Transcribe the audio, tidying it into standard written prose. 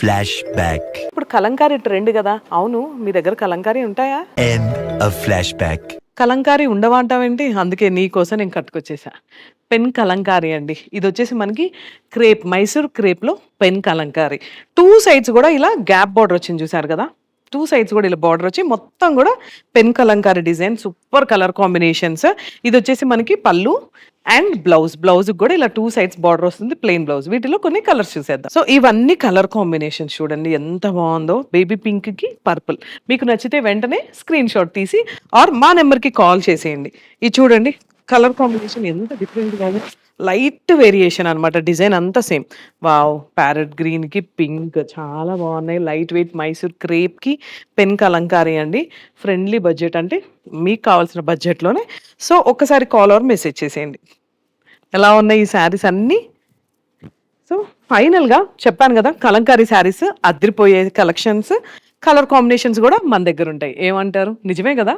flashback. ఇప్పుడు Kalamkari trend కదా. అవును, మీ దగ్గర కలంకారీ ఉంటాయా? End of flashback. కలంకారీ ఉండవా అంటావేంటి? అందుకే నీ కోసం నేను కట్టుకొచ్చేసా. పెన్ కలంకారీ అండి. ఇది వచ్చేసి మనకి క్రేప్, మైసూర్ క్రేప్లో పెన్ కలంకారీ. 2 సైడ్స్ కూడా ఇలా గ్యాప్ బార్డర్ వచ్చింది, చూసారు కదా. 2 సైడ్స్ కూడా ఇలా బార్డర్ వచ్చి మొత్తం కూడా pen Kalamkari design, super colour combinations. ఇది వచ్చేసి మనకి పళ్ళు అండ్ బ్లౌజ్ కూడా ఇలా 2 సైడ్స్ బార్డర్ వస్తుంది, ప్లెయిన్ బ్లౌజ్. వీటిలో కొన్ని కలర్స్ చూసేద్దాం. సో ఇవన్నీ కలర్ కాంబినేషన్స్ చూడండి ఎంత బాగుందో. బేబీ పింక్ కి పర్పుల్. మీకు నచ్చితే వెంటనే స్క్రీన్ షాట్ తీసి ఆర్ మా నెంబర్ కి కాల్ చేసేయండి. ఇది చూడండి కలర్ కాంబినేషన్ ఎంత డిఫరెంట్ గా, లైట్ వేరియేషన్ అనమాట. డిజైన్ అంతా సేమ్. వావ్, ప్యారెట్ గ్రీన్ కి పింక్ చాలా బాగున్నాయి. లైట్ వెయిట్ మైసూర్ క్రేప్ కి పెన్ కలంకారీ అండి. ఫ్రెండ్లీ బడ్జెట్, అంటే మీకు కావాల్సిన బడ్జెట్లోనే. సో ఒక్కసారి కాల్ ఆర్ మెసేజ్ చేసేయండి. ఎలా ఉన్నాయి ఈ శారీస్ అన్నీ. సో ఫైనల్గా చెప్పాను కదా, కలంకారీ శారీస్ అదిరిపోయే కలెక్షన్స్, కలర్ కాంబినేషన్స్ కూడా మన దగ్గర ఉంటాయి. ఏమంటారు? నిజమే కదా.